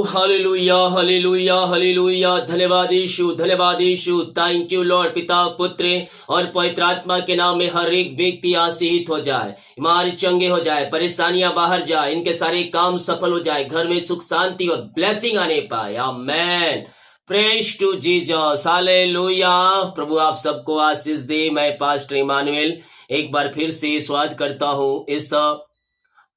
Hallelujah hallelujah hallelujah. धन्यवाद यीशु। Thank you Lord. पिता, पुत्र और पवित्र आत्मा के नाम में हर एक व्यक्ति आशीषित हो जाए, बीमारी चंगे हो जाए, परेशानियां बाहर जाए, इनके सारे काम सफल हो जाए, घर में सुख शांति और ब्लेसिंग आने पाए। Amen. Praise to Jesus. Hallelujah. प्रभु आप सबको आशीष दे। मैं पास्टर इमानुएल एक बार फिर से स्वागत करता हूं इस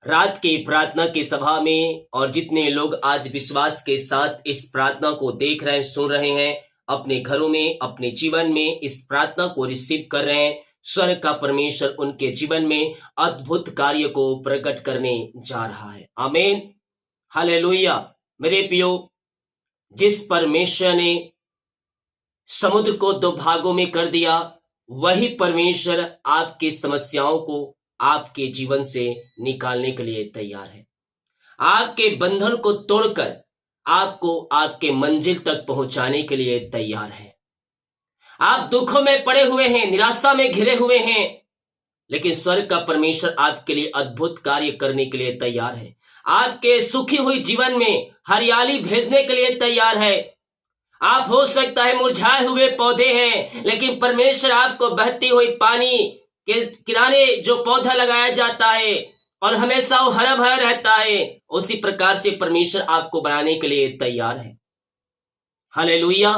रात की प्रार्थना की सभा में। और जितने लोग आज विश्वास के साथ इस प्रार्थना को देख रहे हैं, सुन रहे हैं, अपने घरों में, अपने जीवन में इस प्रार्थना को रिसीव कर रहे हैं, स्वर्ग का परमेश्वर उनके जीवन में अद्भुत कार्य को प्रकट करने जा रहा है। आमीन। हालेलुया। मेरे प्रियो, जिस परमेश्वर ने समुद्र को दो भागों में कर दिया, वही परमेश्वर आपकी समस्याओं को आपके जीवन से निकालने के लिए तैयार है। आपके बंधन को तोड़कर आपको आपके मंजिल तक पहुंचाने के लिए तैयार है। आप दुखों में पड़े हुए हैं, निराशा में घिरे हुए हैं, लेकिन स्वर्ग का परमेश्वर आपके लिए अद्भुत कार्य करने के लिए तैयार है। आपके सुखी हुई जीवन में हरियाली भेजने के लिए तैयार है। आप हो सकता है मुरझाए हुए पौधे हैं, लेकिन परमेश्वर आपको बहती हुई पानी के किनारे जो पौधा लगाया जाता है और हमेशा वो हरा भरा रहता है, उसी प्रकार से परमेश्वर आपको बनाने के लिए तैयार है। हालेलुया।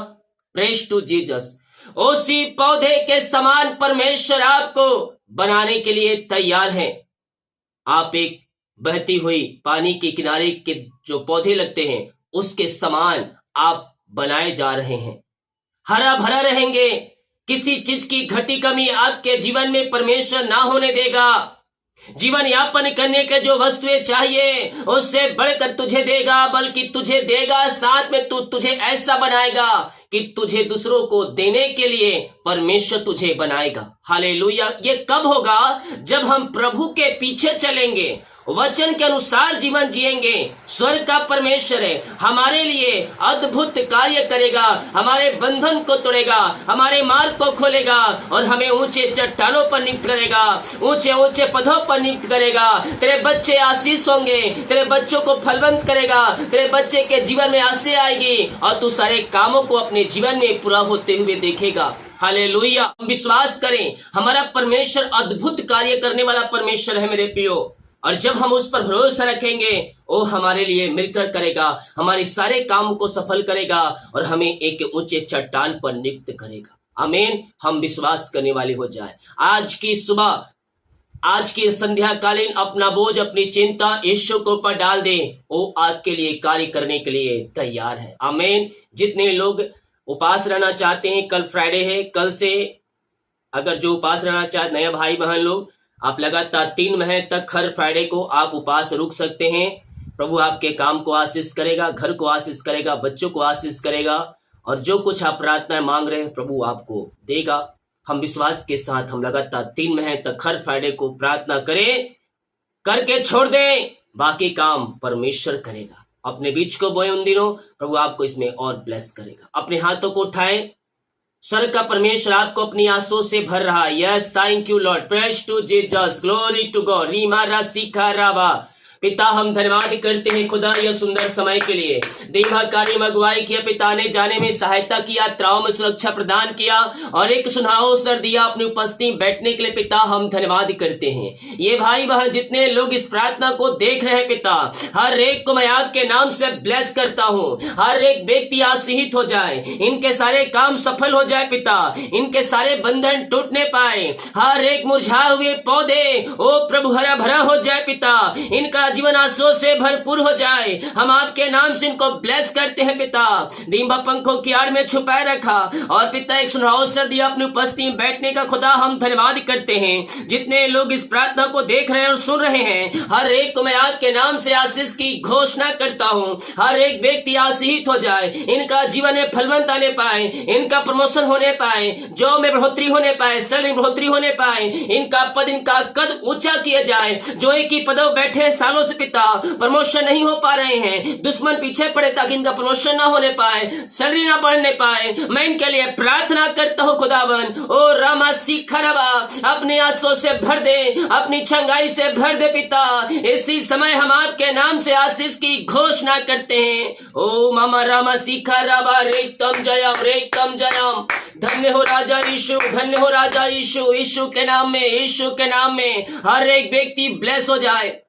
Praise to Jesus. उसी पौधे के समान परमेश्वर आपको बनाने के लिए तैयार है। आप एक बहती हुई पानी के किनारे के जो पौधे लगते हैं, उसके समान आप बनाए जा रहे हैं। हरा भरा रहेंगे। किसी चीज की घटी कमी आपके जीवन में परमेश्वर ना होने देगा। जीवन यापन करने के जो वस्तुएं चाहिए उससे बढ़कर तुझे देगा, बल्कि तुझे देगा, साथ में तुझे ऐसा बनाएगा कि तुझे दूसरों को देने के लिए परमेश्वर तुझे बनाएगा। हालेलुया। ये कब होगा? जब हम प्रभु के पीछे चलेंगे, वचन के अनुसार जीवन जिएंगे। स्वर्ग का परमेश्वर है, हमारे लिए अद्भुत कार्य करेगा, हमारे बंधन को तोड़ेगा, हमारे मार्ग को खोलेगा और हमें ऊंचे चट्टानों पर नियुक्त करेगा, ऊंचे ऊंचे पदों पर नियुक्त करेगा। तेरे बच्चे आशीष होंगे, तेरे बच्चों को फलवंत करेगा, तेरे बच्चे के जीवन में आशीष आएगी और तू सारे कामों को अपने जीवन में पूरा होते हुए देखेगा। हालेलुया। विश्वास करें, हमारा परमेश्वर अद्भुत कार्य करने वाला परमेश्वर है मेरे प्रियो। और जब हम उस पर भरोसा रखेंगे, वो हमारे लिए मिलकर करेगा, हमारे सारे काम को सफल करेगा और हमें एक ऊंचे चट्टान पर नियुक्त करेगा। आमीन। हम विश्वास करने वाले हो जाए। आज की सुबह, आज की संध्या कालीन अपना बोझ, अपनी चिंता यीशु के ऊपर डाल दे। वो आपके लिए कार्य करने के लिए तैयार है। आमीन। जितने लोग उपास रहना चाहते हैं, कल फ्राइडे है, कल से अगर जो उपास रहना चाहते नए भाई बहन लोग, आप लगातार 3 महीने तक हर फ्राइडे को आप उपास रुक सकते हैं। प्रभु आपके काम को आशीष करेगा, घर को आशीष करेगा, बच्चों को आशीष करेगा और जो कुछ आप प्रार्थनाएं मांग रहे हैं प्रभु आपको देगा। हम विश्वास के साथ हम लगातार 3 महीने तक हर फ्राइडे को प्रार्थना करें, करके छोड़ दें, बाकी काम परमेश्वर करेगा। अपने बीच को बोए उन दिनों, प्रभु आपको इसमें और ब्लेस करेगा। अपने हाथों को उठाएं। स्वर्ग का परमेश्वर आपको अपनी आंसुओं से भर रहा है। Yes, thank you Lord. Praise to Jesus. Glory to God. रीमा रासिका राबा। पिता, हम धन्यवाद करते हैं खुदा यह सुंदर समय के लिए। देवा कार्य में अगुवाई किया, पिता ने जाने में सहायता किया, यात्राओं में सुरक्षा प्रदान किया और एक सुनाओ अवसर दिया अपनी उपस्थिति बैठने के लिए। पिता, हम धन्यवाद करते हैं। ये भाई बहन जितने लोग इस प्रार्थना को देख रहे हैं, पिता, हर एक को मैं आपके नाम से ब्लेस करता हूँ। हर एक व्यक्ति आशीषित हो जाए, इनके सारे काम सफल हो जाए पिता, इनके सारे बंधन टूटने पाए, हर एक मुरझाए हुए पौधे ओ प्रभु हरा भरा हो जाए पिता, इनका जीवन आंसुओं से भरपूर हो जाए। हम आपके नाम से इनको ब्लेस करते हैं पिता। दीवा पंखों की आड़ में छुपाए रखा और पिता एक सुनहरा अवसर दिया अपनी उपस्थिति में बैठने का। खुदा, हम धन्यवाद करते हैं। जितने लोग इस प्रार्थना को देख रहे हैं और सुन रहे हैं, हर एक को मैं आपके नाम से आशीष की घोषणा करता हूँ। हर एक व्यक्ति आशीषित हो जाए, इनका जीवन में फलवंत आने पाए, इनका प्रमोशन होने पाए, जॉब में बढ़ोतरी होने पाए, सैलरी में बढ़ोतरी होने पाए, इनका पद, इनका कद ऊंचा किया जाए। जो एक ही पदों बैठे सालों से पिता प्रमोशन नहीं हो पा रहे हैं, दुश्मन पीछे पड़े ताकि इनका प्रमोशन ना होने पाए, सैलरी ना बढ़ने पाए, मैं इनके लिए प्रार्थना करता हूँ खुदावन। ओ रामा सीखा रबा, अपने आंसुओं से भर दे, अपनी छंगाई से भर दे पिता। इसी समय हम आपके नाम से आशीष की घोषणा करते हैं। ओ मामा रामा सीखा रबा, रेतम जयम, रेतम जयम। धन्य हो राजा यीशु, धन्य हो राजा यीशु। यीशु के नाम में, यीशु के नाम में हर एक व्यक्ति ब्लेस हो जाए,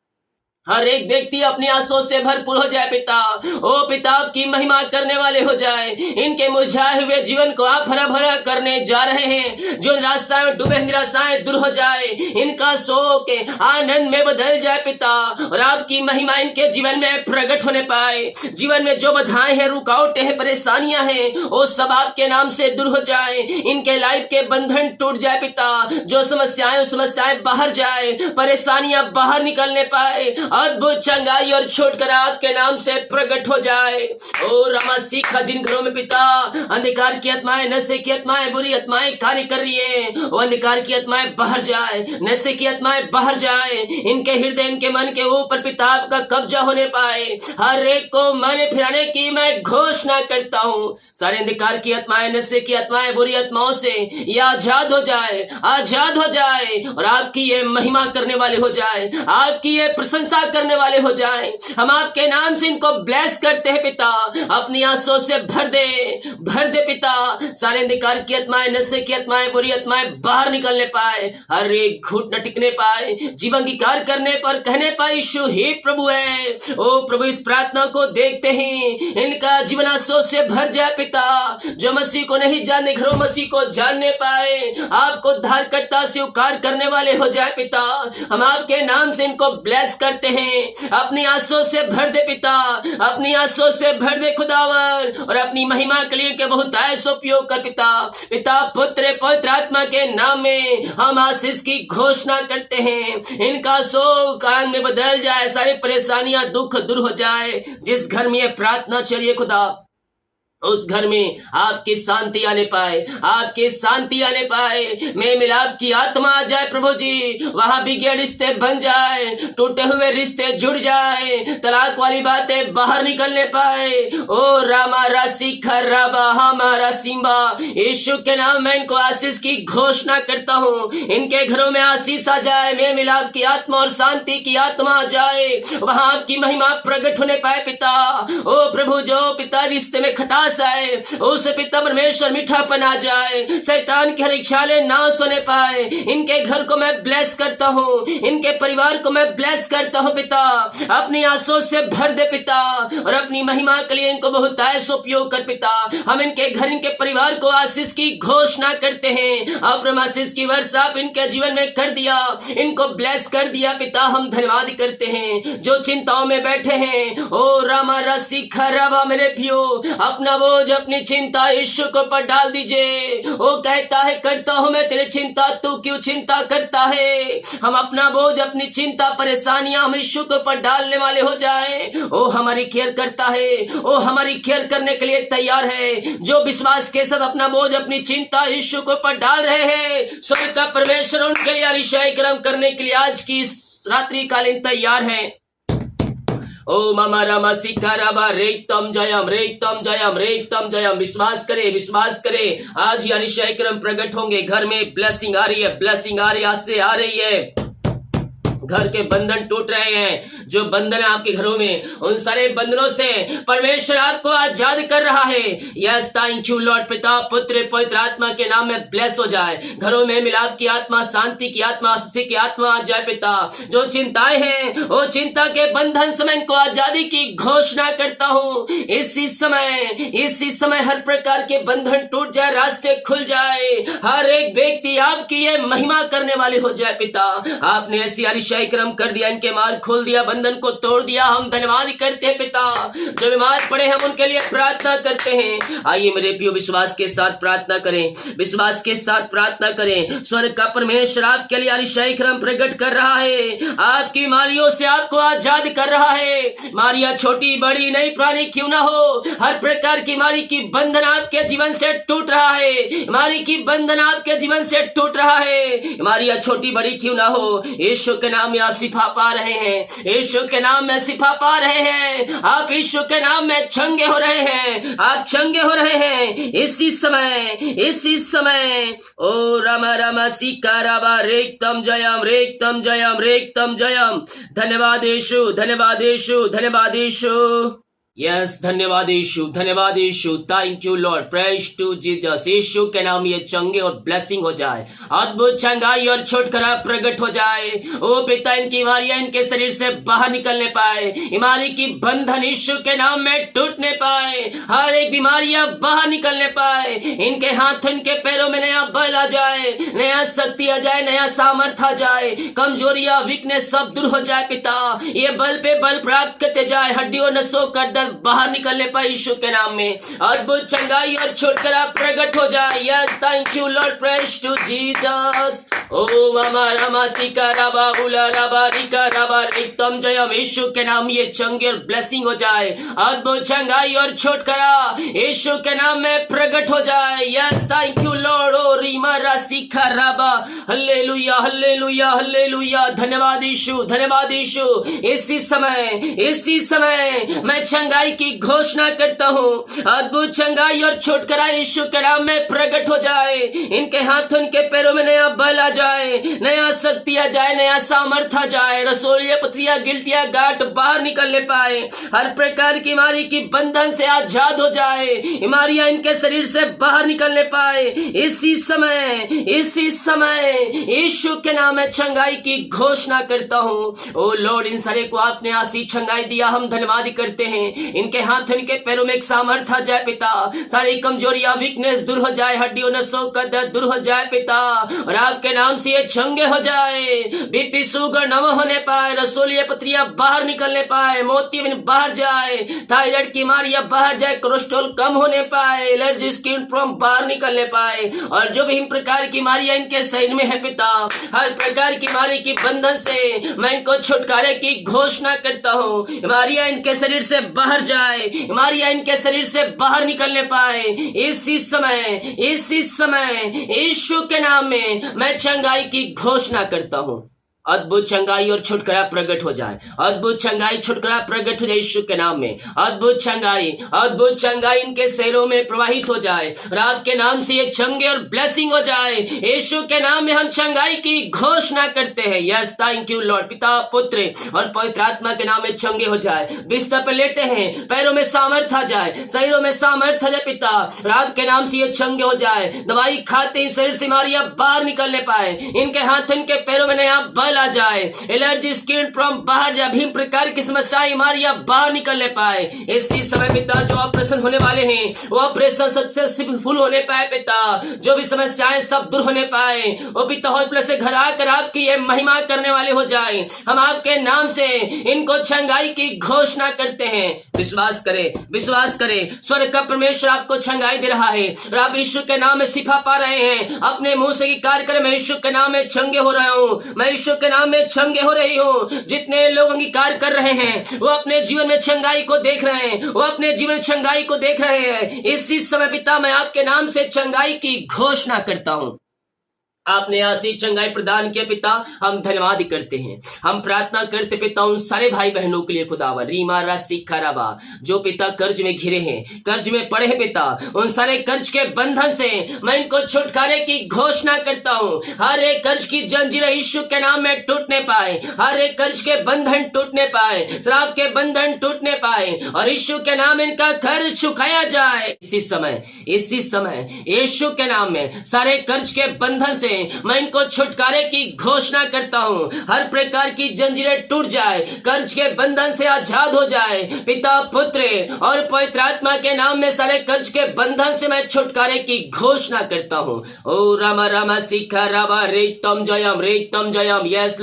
हर एक व्यक्ति अपनी आंसुओं से भरपूर हो जाए पिता। ओ पिता, आपकी महिमा करने वाले हो जाए। इनके मुरझाए हुए जीवन को आप हरा भरा करने जा रहे हैं। जो निराशाएं डूबे निराशाएं दूर हो जाए, इनका शोक आनंद में बदल जाए पिता, और आपकी महिमा इनके जीवन में प्रकट होने पाए। जीवन में जो बाधाएं हैं, रुकावटें हैं, परेशानियां हैं, वो सब आपके नाम से दूर हो जाए। इनके लाइफ के बंधन टूट जाए पिता। जो समस्याएं बाहर जाए, परेशानियां बाहर निकलने पाए, अद्भुत चंगाई और छुटकारा आपके नाम से प्रकट हो जाए। ओ रमा सीखा, जिन घरों में पिता अंधकार की आत्माएं, नशे की आत्माएं, बुरी आत्माएं कार्य कर रही है, वो अंधकार की आत्माएं बाहर जाए, नशे की आत्माएं बाहर जाए। इनके हृदय, इनके मन के ऊपर पिता आपका कब्जा होने पाए। हर एक को मन फिराने की मैं घोषणा करता हूँ। सारे अंधकार की आत्माएं, नशे की आत्माएं, बुरी आत्माओं से ये आजाद हो जाए, आजाद हो जाए, और आपकी ये महिमा करने वाले हो जाए, आपकी ये प्रशंसा करने वाले हो जाए। हम आपके नाम से इनको ब्लेस करते हैं पिता। अपनी आंसुओं से भर दे, भर दे पिता। सारे अंधकार की आत्माएं, नशे की आत्माएं, बुरी आत्माएं बाहर निकलने पाए, हर एक घुट न टिकने पाए, जीवन की कार्य करने पर कहने पाए यीशु ही प्रभु है। ओ प्रभु, इस प्रार्थना को देखते ही इनका जीवन आंसुओं से भर जाए पिता। जो मसीह को नहीं जानने, घरों मसीह को जानने पाए, आपको उद्धारकर्ता स्वीकार करने वाले हो जाए पिता। हम आपके नाम से इनको ब्लेस करते हैं। अपनी आंसुओं से भर दे पिता, अपनी आंसुओं से भर दे खुदावन, और अपनी महिमा के लिए के बहुत ऐसा उपयोग कर पिता। पिता, पुत्र, पवित्र आत्मा के नाम में हम आशीष की घोषणा करते हैं। इनका शोक आनंद में बदल जाए, सारी परेशानियां, दुख दूर हो जाए। जिस घर में ये प्रार्थना चलिए खुदा, उस घर में आपकी शांति आने पाए, आपकी शांति आने पाए। मैं मिलाप की आत्मा आ जाए प्रभु जी, वहां बिगड़े रिश्ते बन जाए, टूटे हुए रिश्ते जुड़ जाए, तलाक वाली बातें बाहर निकलने पाए। ओ रामा राशि खराबा हमारा सिम्बा, यीशु के नाम में इनको आशीष की घोषणा करता हूँ। इनके घरों में आशीष आ जाए, मैं मिलाप की आत्मा और शांति की आत्मा आ जाए, वहां आपकी महिमा प्रकट होने पाए पिता। ओ प्रभु, जो पिता रिश्ते में खटास आए, उस पिता परमेश्वर मीठापन आ जाए, शैतान की हर इच्छाएं नाश होने पाए। इनके घर को मैं ब्लेस करता हूँ, इनके परिवार को मैं ब्लेस करता हूँ पिता। अपनी आंसुओं से भर दे पिता, और अपनी महिमा के लिए इनको बहुत ऐसा उपयोग कर पिता। हम इनके घर, इनके परिवार को आशीष की घोषणा करते हैं। अपने आशीष की वर्षा आप इनके जीवन में कर दिया, इनको ब्लेस कर दिया पिता। हम धन्यवाद करते हैं। जो चिंताओं में बैठे हैं, ओ रामा रसी खराबा मेरे पियो, अपना बोझ, अपनी चिंता यीशु को पर डाल दीजिए। वो कहता है, करता हूं मैं तेरी चिंता, तू क्यों चिंता करता है। हम अपना बोझ, अपनी चिंता, परेशानियां हम यीशु को पर डालने वाले हो जाए। वो हमारी केयर करता है, वो हमारी केयर करने के लिए तैयार है। जो विश्वास के साथ अपना बोझ, अपनी चिंता यीशु को पर डाल रहे हैं, स्वर्ग का परमेश्वर उनके लिए अतिशय कर्म करने के लिए आज की रात्रि कालीन तैयार है। ओ मामा रामा सीखा राबा, रेतम जयम, रेतम जयम, रेतम जयम। विश्वास करे, विश्वास करे, आज यानी क्रम प्रकट होंगे। घर में ब्लेसिंग आ रही है, ब्लेसिंग आ रही है, आज से आ रही है। घर के बंधन टूट रहे हैं, जो बंधन है आपके घरों में, उन सारे बंधनों से परमेश्वर आपको आजाद कर रहा है। Yes, thank you Lord. पिता, पुत्र, पवित्र आत्मा के नाम में ब्लेस हो जाए। घरों में मिलाप की आत्मा, शांति की आत्मा, आशीष की आत्मा आ जाए पिता। जो चिंताएं हैं, वो चिंता के बंधन से मैं इनको आजादी की घोषणा करता हूँ। इसी समय हर प्रकार के बंधन टूट जाए, रास्ते खुल जाए। हर एक व्यक्ति आपकी ये महिमा करने वाले हो जाए पिता। आपने ऐसी क्रम कर दिया, इनके मार्ग खोल दिया, बंधन को तोड़ दिया। हम धन्यवाद करते हैं पिता। जो बीमार पड़े हम उनके लिए प्रार्थना करते हैं। आइए मेरे प्रियो विश्वास के साथ प्रार्थना करें, विश्वास के साथ प्रार्थना करें। स्वर्ग का परमेश्वर आपके लिए अतिशय करम प्रकट कर रहा है, आपकी बीमारियों से आपको आजाद कर रहा है। मारिया छोटी बड़ी नई पुरानी क्यों ना हो, हर प्रकार की बीमारी की बंधन आपके जीवन से टूट रहा है, बीमारी की बंधन आपके जीवन से टूट रहा है। मारिया छोटी बड़ी क्यों ना हो, यीशु के नाम में आप शिफा पा रहे हैं, यीशु के नाम में शिफा पा रहे हैं। आप यीशु के नाम में चंगे हो रहे हैं, आप चंगे हो रहे हैं इसी समय। ओ रामा रामा सीका रामा रेक्तम जयम रेक्तम जयम रेक्तम जयम। धन्यवाद यीशु, धन्यवाद यीशु, धन्यवाद यीशु। यस, धन्यवाद यीशु, धन्यवाद यीशु। Thank you Lord, praise to Jesus. यीशु के नाम ये चंगे और ब्लेसिंग हो जाए, अद्भुत चंगाई और छुटकारा प्रकट हो जाए। ओ पिता, इनकी बीमारियां इनके शरीर से बाहर निकलने पाए, बीमारी की बंधन यीशु के नाम में टूटने पाए, हर एक बीमारियां बाहर निकलने पाए। इनके हाथ इनके पैरों में नया बल आ जाए, नया शक्ति आ जाए, नया सामर्थ आ जाए, कमजोरियां वीकनेस सब दूर हो जाए। पिता, ये बल पे बल प्राप्त करते जाए, हड्डियों नसों का दर्द बाहर निकलने पाए यीशु के नाम में, अद्भुत चंगाई और छुटकारा प्रकट हो जाए। Yes, thank you Lord, praise to Jesus. ओ मामा रामा सिका राबा उला राबा रिका राबा एकदम जयम। यीशु के नाम ये चंगे और ब्लेसिंग हो जाए, अद्भुत चंगाई और छुटकारा यीशु के नाम में प्रकट हो जाए। Yes, thank you Lord. ओ रीमा रासिका राबा, हालेलुया हालेलुया हालेलुया। धन्यवाद यीशु, धन्यवाद यीशु। इसी समय मैं चंगाई की घोषणा करता हूँ, अद्भुत चंगाई और छुटकारा यीशु के नाम में प्रकट हो जाए। इनके हाथों इनके पैरों में नया बल आ जाए, नया शक्ति आ जाए, नया सामर्थ आ जाए। रसोलियां पथरियां गिल्टियां गांठ बाहर निकलने पाए, हर प्रकार की बीमारी की बंधन से आजाद हो जाए, बीमारियां इनके शरीर से बाहर निकलने पाए। इसी समय यीशु के नाम में चंगाई की घोषणा करता हूँ। ओ लॉर्ड, इन सारे को आपने आशीष चंगाई दिया, हम धन्यवाद करते हैं। इनके हाथ इनके पैरों में एक सामर्थ आ जाए पिता, सारी कमजोरियां वीकनेस दूर हो जाए, हड्डियों नसों का दर्द दूर हो जाए पिता, और आपके नाम से ये चंगे हो जाए। बीपी शुगर नम होने पाए, रसोलियां पथरियां बाहर निकलने पाए, मोतियाबिंद बाहर जाए, थायराइड की बीमारियां बाहर जाए, कोलेस्ट्रॉल कम होने पाए, एलर्जी स्किन प्रॉब्लम बाहर निकलने पाए, और जो भी प्रकार की बीमारियां इनके शरीर में है पिता, हर प्रकार की बीमारी की बंधन से मैं इनको छुटकारे की घोषणा करता हूँ। बीमारियां इनके शरीर से बाहर जाए, बीमारियां इनके शरीर से बाहर निकलने पाए। इसी समय यीशु के नाम में मैं चंगाई की घोषणा करता हूँ, अद्भुत चंगाई और छुटकारा प्रकट हो जाए, अद्भुत चंगाई छुटकारा प्रकट हो जाए यीशु के नाम में। अद्भुत चंगाई इनके शरीरों में प्रवाहित हो जाए, और आपके नाम से ये चंगे और ब्लेसिंग हो जाए। यीशु के नाम में हम चंगाई की घोषणा करते हैं। Yes, thank you Lord. पिता, पुत्र और पवित्र आत्मा के नाम में चंगे हो जाए। बिस्तर पर लेटे हैं, पैरों में सामर्थ आ जाए, शरीरों में सामर्थ आ जाए पिता, और आपके नाम से ये चंगे हो जाए। दवाई खाते ही शरीर से बीमारियां बाहर निकलने पाए, इनके हाथ इनके पैरों में नया बल आ जाए, एलर्जी स्किन प्रॉब्लम बाहर जाए, विभिन्न प्रकार की समस्याएं बीमारियां बाहर निकलने पाए। इसी समय पिता, जो ऑपरेशन होने वाले हैं वो ऑपरेशन सक्सेसफुल होने पाए पिता, जो भी समस्याएं सब दूर होने पाए। वो पिता हॉस्पिटल से घर आकर आपकी ये महिमा करने वाले हो जाए। हम आपके नाम से इनको चंगाई की घोषणा करते हैं। विश्वास करें, स्वर्ग का परमेश्वर आपको चंगाई दे रहा है, और आप यीशु के नाम में शिफा पा रहे हैं। अपने मुंह से कार्य करें, मैं यीशु के नाम में चंगे हो रहा हूँ, मैं यीशु के नाम में चंगे हो रही हूँ। जितने लोग अंगीकार कर रहे हैं वो अपने जीवन में चंगाई को देख रहे हैं, वो अपने जीवन में चंगाई को देख रहे हैं। इसी समय पिता, मैं आपके नाम से चंगाई की घोषणा करता हूँ। आपने आशीष चंगाई प्रदान किया पिता, हम धन्यवाद करते हैं। हम प्रार्थना करते पिता उन सारे भाई बहनों के लिए खुदावा, रीमा राशि खराबा, जो पिता कर्ज में घिरे हैं, कर्ज में पड़े हैं पिता, उन सारे कर्ज के बंधन से मैं इनको छुटकारे की घोषणा करता हूँ। हर एक कर्ज की जंजीरें यीशु के नाम में टूटने पाए, हर एक कर्ज के बंधन टूटने पाए, शराब के बंधन टूटने पाए, और यीशु के नाम इनका कर्ज चुकाया जाए। इसी समय यीशु के नाम में सारे कर्ज के बंधन से मैं इनको छुटकारे की घोषणा करता हूँ। हर प्रकार की जंजीरें टूट जाए, कर्ज के बंधन से आजाद हो जाए। पिता, पुत्र और पवित्र आत्मा के नाम में सारे कर्ज के बंधन से मैं छुटकारे की घोषणा करता हूँ। ओ रामा रामा सिखा रामा रेतम जयम। यस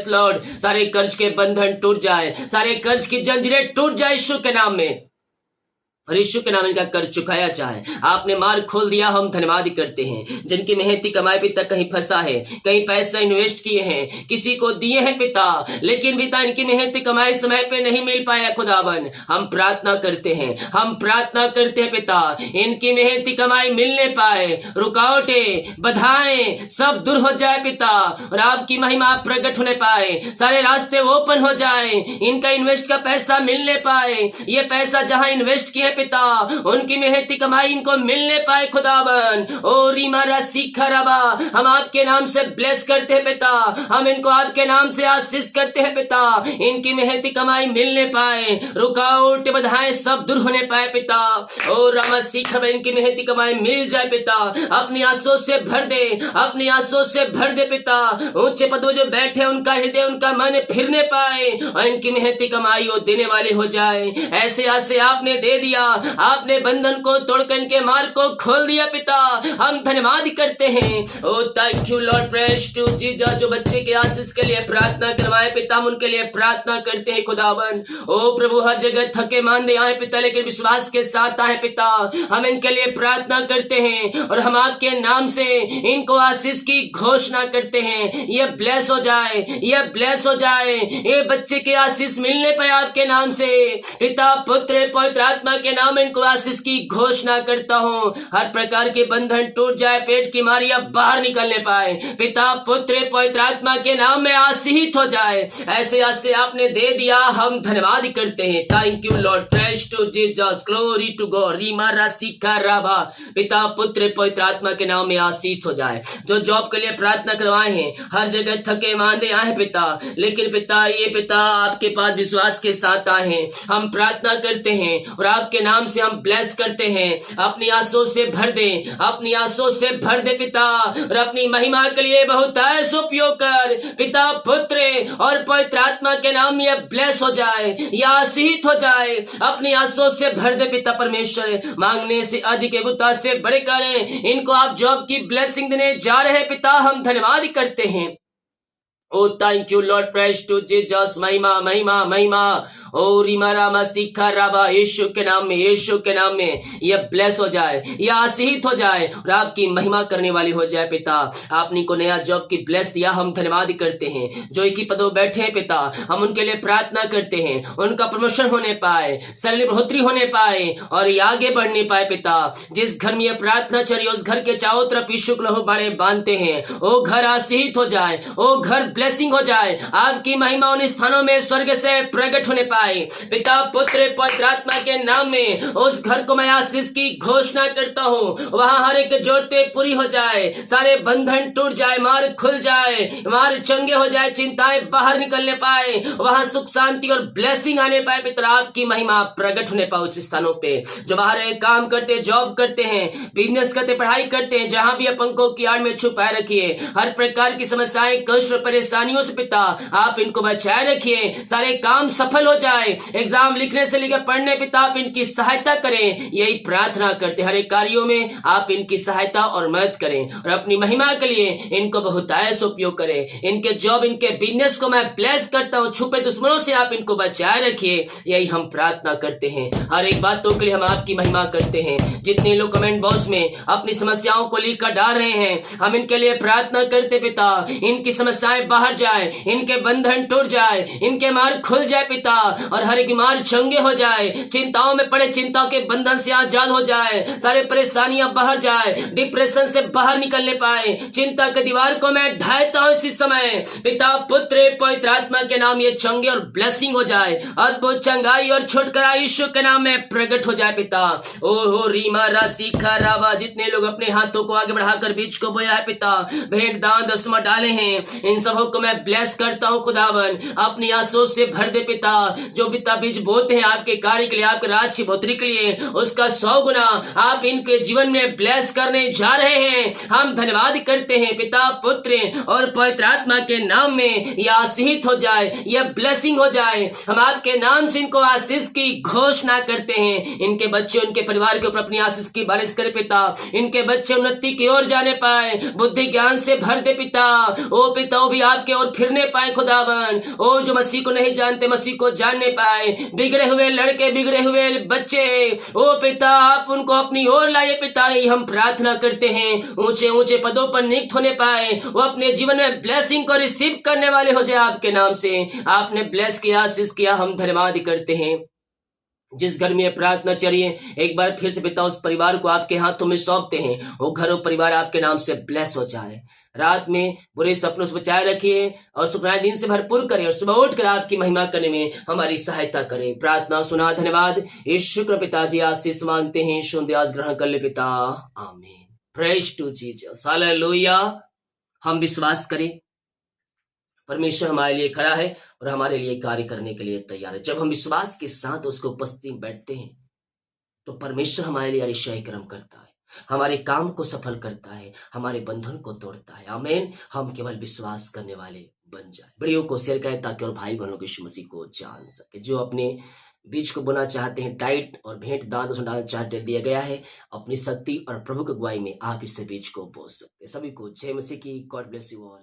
लॉर्ड, सारे कर्ज के बंधन टूट जाए, सारे कर्ज की जंजीरें टूट जाए यीशु के नाम में। और यीशु के नाम इनका कर चुकाया जाए। आपने मार्ग खोल दिया, हम धन्यवाद करते हैं। जिनकी मेहनती कमाई पिता कहीं फंसा है, कहीं पैसा इन्वेस्ट किए हैं, किसी को दिए हैं पिता, लेकिन पिता इनकी मेहनती कमाई समय पे नहीं मिल पाया खुदावन, हम प्रार्थना करते हैं, हम प्रार्थना करते हैं पिता इनकी मेहनती कमाई मिलने पाए, रुकावटें बाधाएं सब दूर हो जाए पिता, और आपकी महिमा प्रकट होने पाए, सारे रास्ते ओपन हो जाए, इनका इन्वेस्ट का पैसा मिलने पाए, ये पैसा जहां इन्वेस्ट किए पिता उनकी मेहनती कमाई इनको मिलने पाए खुदावन। ओ रीमारा सीखा रबा, हम आपके नाम से ब्लेस करते हैं पिता, हम इनको आपके नाम से आशीष करते हैं पिता, इनकी मेहनती कमाई मिलने पाए, रुकावट बाधाएं सब दूर होने पाए पिता। ओ रामा सीखा इनकी मेहनती कमाई मिल जाए पिता, अपनी आंसुओं से भर दे, अपनी आंसुओं से भर दे पिता, ऊंचे पदों जो बैठे उनका हृदय उनका मन फिरने पाए, और इनकी मेहनती कमाई वो देने वाले हो जाए। ऐसे आसे आपने दे दिया, आपने बंधन को तोड़कर इनके मार्ग को खोल दिया पिता, हम धन्यवाद करते हैं। Oh thank you Lord, praise to Jesus. जो बच्चे के आशीष के लिए प्रार्थना करवाए पिता, हम उनके लिए प्रार्थना करते हैं खुदावन। ओ प्रभु, हर जगह थके मांदे आए पिता, लेकिन विश्वास के साथ आए पिता, हम इनके लिए प्रार्थना करते हैं, और हम आपके नाम से इनको आशीष की घोषणा करते हैं। ये ब्लेस हो जाए, ये ब्लेस हो जाए, ये बच्चे के आशीष मिलने पाए आपके नाम से पिता, पुत्र, पवित्र आत्मा के नाम इनको आशीष की घोषणा करता हूँ। हर प्रकार के बंधन टूट जाए, पेट की मारियां बाहर निकलने पाए पिता, पुत्र, पवित्र आत्मा के नाम में आशीषित हो जाए। ऐसे ऐसे आपने दे दिया, हम धन्यवाद करते हैं। Thank you Lord, praise to Jesus, glory to God. रीमा रासिका राभा, पिता, पुत्र, पवित्र आत्मा के नाम में आशीषित हो जाए। जो जॉब के लिए प्रार्थना करवाए हैं, हर जगह थके मांदे आए हैं पिता, लेकिन पिता ये पिता आपके पास विश्वास के साथ आए हैं, हम प्रार्थना करते हैं, और आपके नाम से हम ब्लेस करते हैं। अपनी आंसुओं से भर दे, अपनी आंसुओं से भर दे पिता, और अपनी महिमा के लिए बहुत ऐसा उपयोग कर पिता, पुत्र और पवित्र आत्मा के नाम में ब्लेस हो जाए, या आशीषित हो जाए। अपनी आंसुओं से भर दे पिता परमेश्वर, मांगने से अधिक गुत्ता से बड़े करें, इनको आप जॉब की ब्लेसिंग देने जा रहे हैं पिता, हम धन्यवाद करते हैं। Oh thank you Lord, praise to Jesus, महिमा महिमा महिमा। ओ रीमारा मसीखा राबा, यीशु के नाम में, यीशु के नाम में ये ब्लेस हो जाए, ये आशीषित हो जाए, और आपकी महिमा करने वाली हो जाए पिता। आपने को नया जॉब की ब्लेस दिया, हम धन्यवाद करते हैं। जो एक ही पदों बैठे हैं पिता, हम उनके लिए प्रार्थना करते हैं, उनका प्रमोशन होने पाए, सैलरी बढ़ोतरी होने पाए, और ये आगे बढ़ने पाए पिता। जिस घर में ये प्रार्थना चली, उस घर के चारों तरफ यीशु के लहू बड़े बांधते हैं, वो घर आशीषित हो जाए, वो घर ब्लेसिंग हो जाए, आपकी महिमा उन स्थानों में स्वर्ग से प्रकट होने पाए पिता, पुत्र, पवित्र आत्मा के नाम में। उस घर को मैं आशीष की घोषणा करता हूँ, वहां हर एक जरूरतें पूरी हो जाए, सारे बंधन टूट जाए, मार्ग खुल जाए, मार्ग चंगे हो जाए, चिंताएं बाहर निकलने पाए, वहां सुख शांति और ब्लेसिंग आने पाए पिता, आपकी महिमा प्रकट होने पाए उस स्थानों पे। जो बाहर काम करते, जॉब करते हैं, बिजनेस करते, पढ़ाई करते हैं, जहां भी पंखों की आड़ में छुपाए रखिए, हर प्रकार की समस्याएं, कष्ट और परेशानियों से पिता आप इनको बचाए रखिए, सारे काम सफल हो जाए, एग्जाम लिखने से लेकर पढ़ने पिता आप इनकी सहायता करें, यही प्रार्थना करते। हर एक कार्यों में आप इनकी सहायता और मदद करें, और अपनी महिमा के लिए इनको बहुत ऐसा उपयोग करें। इनके जॉब, इनके बिजनेस को मैं ब्लेस करता हूँ, छुपे दुश्मनों से आप इनको बचाए रखिए, यही हम प्रार्थना करते हैं। हर एक बातों के लिए हम आपकी महिमा करते हैं। जितने लोग कमेंट बॉक्स में अपनी समस्याओं को लिखकर डाल रहे हैं, हम इनके लिए प्रार्थना करते पिता, इनकी समस्याएं बाहर जाए, इनके बंधन टूट जाए, इनके मार्ग खुल जाए पिता, और हर एक बीमार चंगे हो जाए, चिंताओं में पड़े चिंताओं के बंधन से आजाद हो जाए, सारे परेशानियां बाहर जाए, डिप्रेशन से बाहर निकलने पाए, चिंता के दीवार को मैं ढाता हूं इसी समय पिता, पुत्र, पवित्र आत्मा के नाम ये चंगे और ब्लेसिंग हो जाए, अद्भुत चंगाई और छुटकारा यीशु के नाम में प्रकट हो जाए पिता। ओहो रीमा राशि खराबा, जितने लोग अपने हाथों को आगे बढ़ाकर बीज को बोया है पिता, भेंट दान दसवां डाले हैं, इन सबों को मैं ब्लेस करता हूं खुदावन, अपनी आंसुओं से भर दे पिता। जो पिता बीज बोते हैं आपके कार्य के लिए, आपके राज्य की बढ़ोतरी के लिए, उसका 100 गुना आप इनके जीवन में ब्लेस करने जा रहे हैं। हम धन्यवाद करते हैं पिता, पुत्र और पवित्र आत्मा के नाम में यह आशीषित हो जाए, यह ब्लेसिंग हो जाए। हम आपके नाम से इनको आशीष की घोषणा करते हैं। इनके बच्चे, उनके परिवार के ऊपर अपनी आशीष की बारिश करे पिता, इनके बच्चे उन्नति की ओर जाने पाए, बुद्धि ज्ञान से भर दे पिता। ओ पिता, वो भी आपके ओर फिरने पाए खुदावन। ओ जो मसीह को नहीं जानते, मसीह को जान पहचानने पाए। बिगड़े हुए लड़के, बिगड़े हुए बच्चे, ओ पिता आप उनको अपनी ओर लाइए पिता, ही हम प्रार्थना करते हैं ऊंचे ऊंचे पदों पर नियुक्त होने पाए, वो अपने जीवन में ब्लेसिंग को रिसीव करने वाले हो जाए आपके नाम से। आपने ब्लेस किया, आशीष किया, हम धन्यवाद करते हैं। जिस घर में प्रार्थना चलिए एक बार फिर से पिता उस परिवार को आपके हाथों में सौंपते हैं, वो घर और परिवार आपके नाम से ब्लेस हो जाए। रात में बुरे सपनों से बचाए रखिए और सुखनाए दिन से भरपूर करें और सुबह उठकर आपकी महिमा करने में हमारी सहायता करें। प्रार्थना सुना, धन्यवाद। ईश्वर के पिताजी आशीष मांगते हैं, शुद्ध ग्रहण कर ले पिता, आमीन। Praise to Jesus, hallelujah. हम विश्वास करें परमेश्वर हमारे लिए खड़ा है और हमारे लिए कार्य करने के लिए तैयार है। जब हम विश्वास के साथ उसको उपस्थिति में बैठते हैं तो परमेश्वर हमारे लिए अतिशय कर्म करता है, हमारे काम को सफल करता है, हमारे बंधन को तोड़ता है। आमीन। हम केवल विश्वास करने वाले बन जाए। वीडियो को शेयर करें ताकि और भाई बहनों के यीशु मसीह को जान सके। जो अपने बीज को बोना चाहते हैं, टाइट और भेंट दान उसमें डालना चाहते दिया गया है। अपनी शक्ति और प्रभु की अगुवाई में आप इससे बीज को बो सकते हैं। सभी को जय मसीह की। God bless you all.